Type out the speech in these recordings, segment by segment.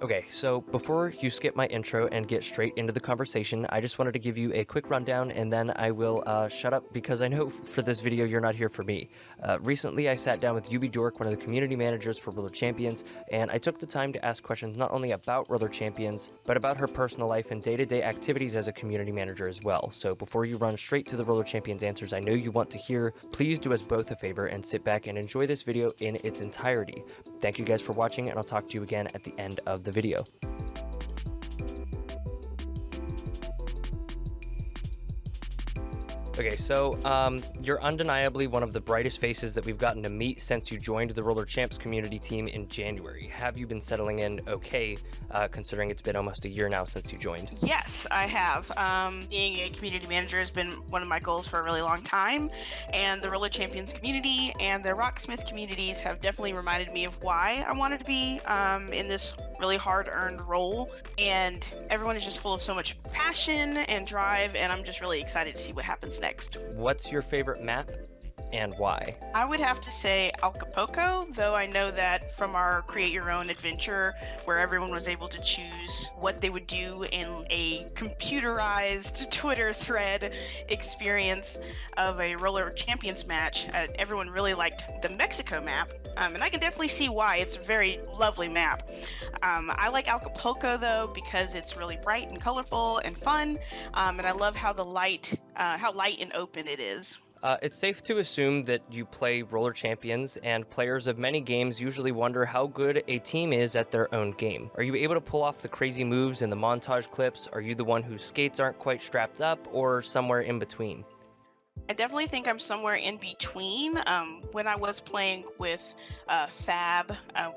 Okay, so before you skip my intro and get straight into the conversation, I just wanted to give you a quick rundown and then I will shut up because I know for this video you're not here for me. Recently, I sat down with UbiDork, one of the community managers for Roller Champions, and I took the time to ask questions not only about Roller Champions, but about her personal life and day-to-day activities as a community manager as well. So before you run straight to the Roller Champions answers I know you want to hear, please do us both a favor and sit back and enjoy this video in its entirety. Thank you guys for watching, and I'll talk to you again at the end of the video. Okay, so you're undeniably one of the brightest faces that we've gotten to meet since you joined the Roller Champs community team in January. Have you been settling in okay, considering it's been almost a year now since you joined? Yes, I have. Being a community manager has been one of my goals for a really long time, and the Roller Champions community and the Rocksmith communities have definitely reminded me of why I wanted to be in this really hard-earned role, and everyone is just full of so much passion and drive, and I'm just really excited to see what happens next. What's your favorite map and why? I would have to say Acapulco, though I know that from our Create Your Own adventure, where everyone was able to choose what they would do in a computerized Twitter thread experience of a Roller Champions match, everyone really liked the Mexico map, and I can definitely see why. It's a very lovely map. I like Acapulco, though, because it's really bright and colorful and fun, and I love how light and open it is. It's safe to assume that you play Roller Champions, and players of many games usually wonder how good a team is at their own game. Are you able to pull off the crazy moves in the montage clips? Are you the one whose skates aren't quite strapped up, or somewhere in between? I definitely think I'm somewhere in between. When I was playing with Fab,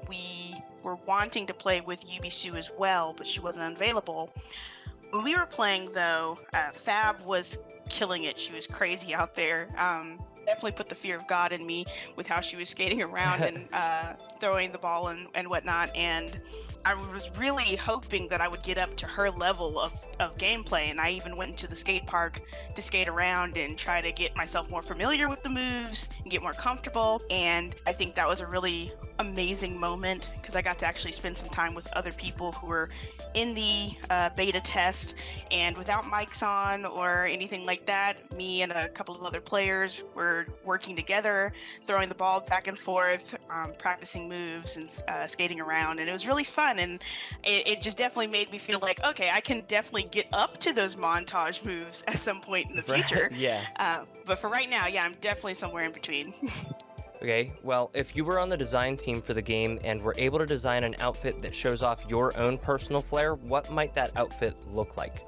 we were wanting to play with Ubisu as well, but she wasn't available. When we were playing, though, Fab was killing it. She was crazy out there. Definitely put the fear of God in me with how she was skating around and throwing the ball and whatnot. And I was really hoping that I would get up to her level of gameplay. And I even went into the skate park to skate around and try to get myself more familiar with the moves and get more comfortable. And I think that was a really amazing moment because I got to actually spend some time with other people who were in the beta test, and without mics on or anything like that, me and a couple of other players were working together, throwing the ball back and forth, practicing moves and skating around, and it was really fun. And it just definitely made me feel like, okay, I can definitely get up to those montage moves at some point in the future. Yeah. But for right now, yeah, I'm definitely somewhere in between. Okay, well, if you were on the design team for the game and were able to design an outfit that shows off your own personal flair, what might that outfit look like?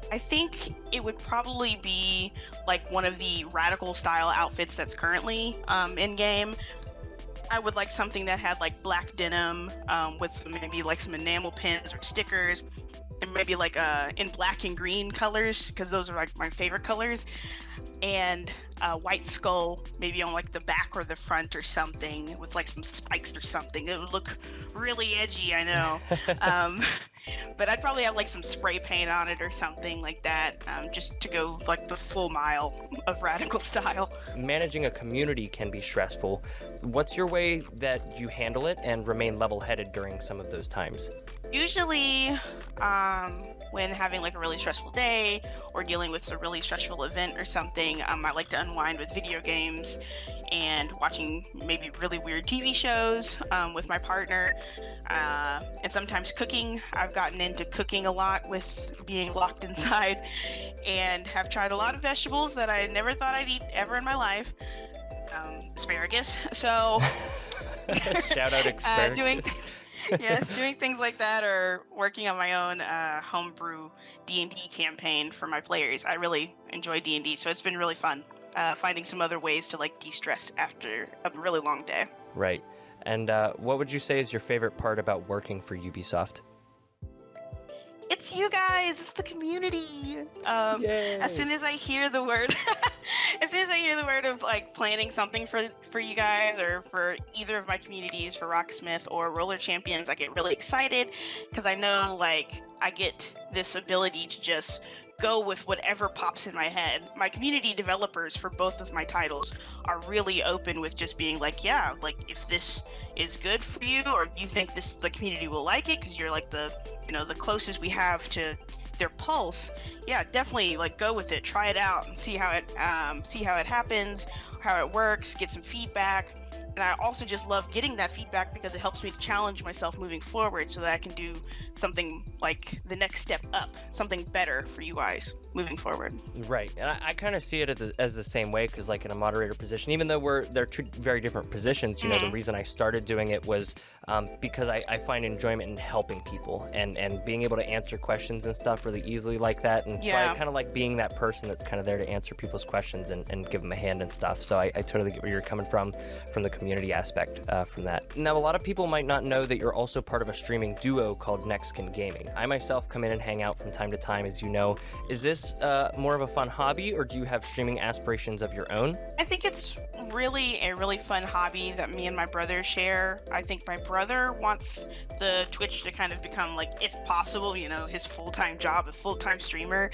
I think it would probably be like one of the radical style outfits that's currently in game. I would like something that had like black denim with maybe like some enamel pins or stickers, and maybe like in black and green colors, because those are like my favorite colors, and a white skull maybe on like the back or the front or something with like some spikes or something. It would look really edgy, I know. But I'd probably have like some spray paint on it or something like that, just to go like the full mile of radical style. Managing a community can be stressful. What's your way that you handle it and remain level-headed during some of those times? Usually, when having like a really stressful day or dealing with a really stressful event or something, I like to unwind with video games and watching maybe really weird TV shows with my partner, and sometimes cooking. I've gotten into cooking a lot with being locked inside, and have tried a lot of vegetables that I never thought I'd eat ever in my life. Asparagus. So Shout out Asparagus. doing things like that, or working on my own homebrew D&D campaign for my players. I really enjoy D&D, so it's been really fun finding some other ways to like de-stress after a really long day. Right. And what would you say is your favorite part about working for Ubisoft? It's you guys. It's the community. As soon as I hear the word, of like planning something for you guys or for either of my communities, for Rocksmith or Roller Champions, I get really excited because I know like I get this ability to just go with whatever pops in my head. My community developers for both of my titles are really open with just being like, yeah, like if this is good for you, or you think the community will like it because you're like the closest we have to their pulse, yeah, definitely like go with it, try it out and see how it happens, how it works, get some feedback. And I also just love getting that feedback because it helps me to challenge myself moving forward so that I can do something like the next step up, something better for you guys moving forward. Right. And I kind of see it as the same way, because like in a moderator position, even though they're two very different positions, you know, the reason I started doing it was because I find enjoyment in helping people and being able to answer questions and stuff really easily like that. And so I kind of like being that person that's kind of there to answer people's questions and give them a hand and stuff. So I totally get where you're coming from the community aspect from that. Now, a lot of people might not know that you're also part of a streaming duo called Nextkin Gaming. I myself come in and hang out from time to time, as you know. Is this more of a fun hobby, or do you have streaming aspirations of your own? I think it's really a really fun hobby that me and my brother share. I think my brother wants the Twitch to kind of become, like, if possible, you know, his full-time job, a full-time streamer,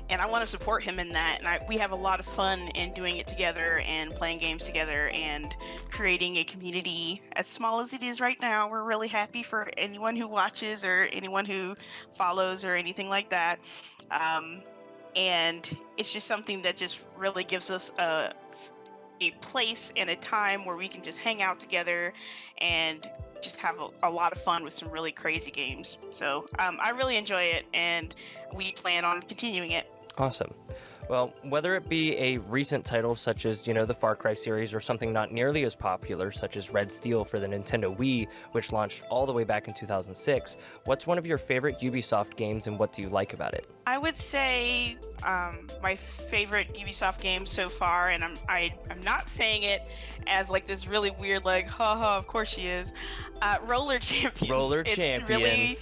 and I want to support him in that. And we have a lot of fun in doing it together and playing games together and creating a community as small as it is right now. We're really happy for anyone who watches or anyone who follows or anything like that. And it's just something that just really gives us a place and a time where we can just hang out together and just have a lot of fun with some really crazy games. So I really enjoy it, and we plan on continuing it. Awesome. Well, whether it be a recent title such as, you know, the Far Cry series, or something not nearly as popular such as Red Steel for the Nintendo Wii, which launched all the way back in 2006, what's one of your favorite Ubisoft games and what do you like about it? I would say my favorite Ubisoft game so far, and I'm not saying it as like this really weird, like, haha, of course she is, Roller Champions. Roller It's Champions. Really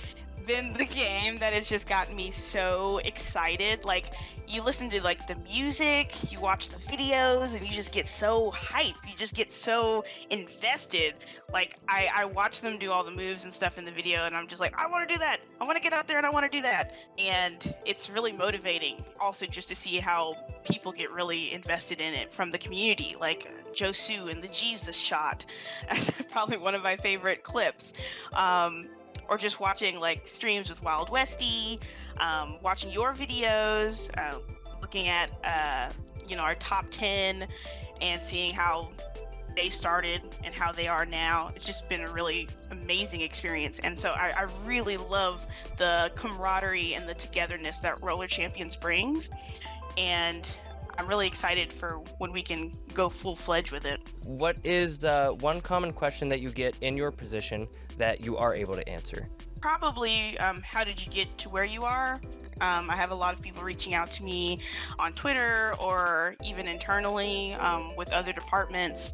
been the game that has just gotten me so excited. Like, you listen to like the music, you watch the videos, and you just get so hyped. You just get so invested. Like, I watch them do all the moves and stuff in the video, and I'm just like, I want to do that. I want to get out there and I want to do that. And it's really motivating also just to see how people get really invested in it from the community. Like Josu and the Jesus shot. That's probably one of my favorite clips. Or just watching like streams with Wild Westy, watching your videos, looking at our top 10 and seeing how they started and how they are now. It's just been a really amazing experience. And so I really love the camaraderie and the togetherness that Roller Champions brings. And I'm really excited for when we can go full-fledged with it. What is one common question that you get in your position that you are able to answer? Probably, how did you get to where you are? I have a lot of people reaching out to me on Twitter or even internally with other departments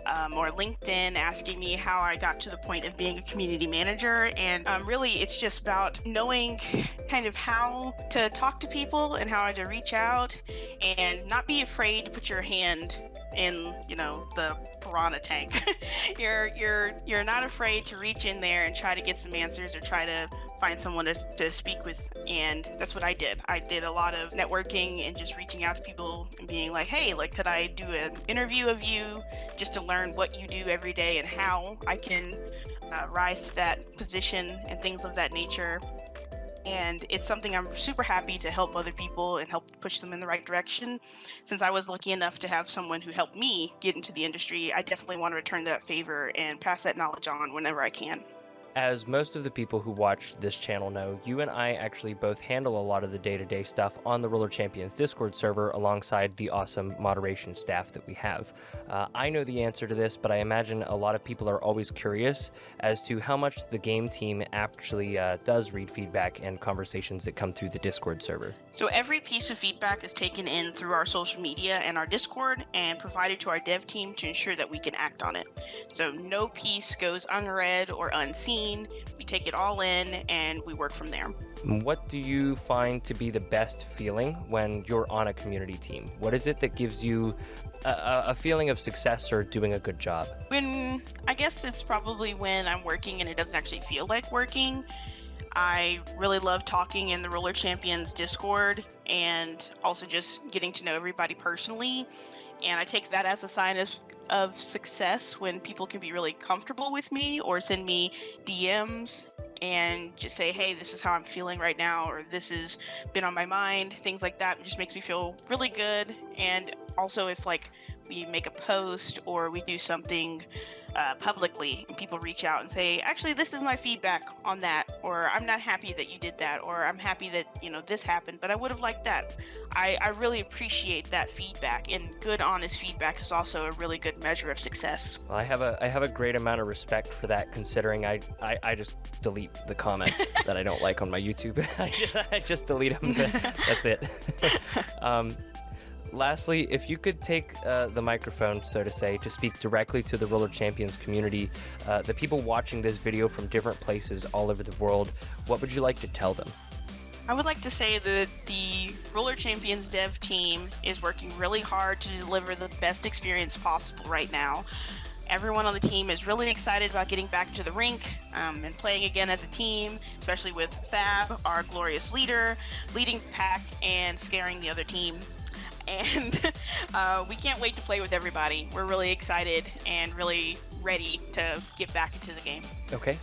or LinkedIn, asking me how I got to the point of being a community manager. And really, it's just about knowing kind of how to talk to people and how to reach out and not be afraid to put your hand in, the piranha tank. You're not afraid to reach in there and try to get some answers or try to find someone to speak with. And that's what I did. I did a lot of networking and just reaching out to people and being like, hey, like, could I do an interview of you just to learn what you do every day and how I can rise to that position and things of that nature. And it's something I'm super happy to help other people and help push them in the right direction. Since I was lucky enough to have someone who helped me get into the industry, I definitely want to return that favor and pass that knowledge on whenever I can. As most of the people who watch this channel know, you and I actually both handle a lot of the day-to-day stuff on the Roller Champions Discord server alongside the awesome moderation staff that we have. I know the answer to this, but I imagine a lot of people are always curious as to how much the game team actually does read feedback and conversations that come through the Discord server. So every piece of feedback is taken in through our social media and our Discord and provided to our dev team to ensure that we can act on it. So no piece goes unread or unseen. We take it all in and we work from there. What do you find to be the best feeling when you're on a community team? What is it that gives you a feeling of success or doing a good job? I guess it's probably when I'm working and it doesn't actually feel like working. I really love talking in the Roller Champions Discord and also just getting to know everybody personally. And I take that as a sign of success when people can be really comfortable with me or send me DMs and just say, hey, this is how I'm feeling right now, or this has been on my mind. Things like that just makes me feel really good. And also, if like we make a post or we do something publicly and people reach out and say, actually, this is my feedback on that, or I'm not happy that you did that, or I'm happy that, this happened, but I would have liked that. I really appreciate that feedback, and good, honest feedback is also a really good measure of success. Well, I have a great amount of respect for that, considering I just delete the comments that I don't like on my YouTube. I just delete them. That's it. Lastly, if you could take the microphone, so to say, to speak directly to the Roller Champions community, the people watching this video from different places all over the world, what would you like to tell them? I would like to say that the Roller Champions dev team is working really hard to deliver the best experience possible right now. Everyone on the team is really excited about getting back to the rink and playing again as a team, especially with Fab, our glorious leader, leading the pack and scaring the other team. And we can't wait to play with everybody. We're really excited and really ready to get back into the game. Okay.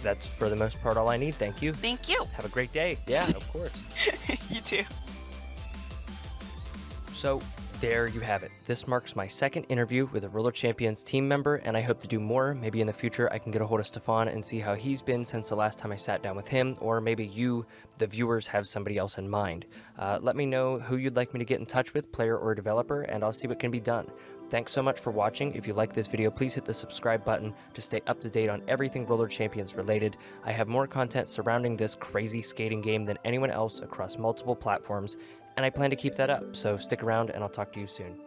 That's for the most part all I need. Thank you. Thank you. Have a great day. Yeah, of course. You too. So there you have it. This marks my second interview with a Roller Champions team member, and I hope to do more. Maybe in the future I can get a hold of Stefan and see how he's been since the last time I sat down with him, or maybe you, the viewers, have somebody else in mind. Let me know who you'd like me to get in touch with, player or developer, and I'll see what can be done. Thanks so much for watching. If you like this video, please hit the subscribe button to stay up to date on everything Roller Champions related. I have more content surrounding this crazy skating game than anyone else across multiple platforms, and I plan to keep that up, so stick around and I'll talk to you soon.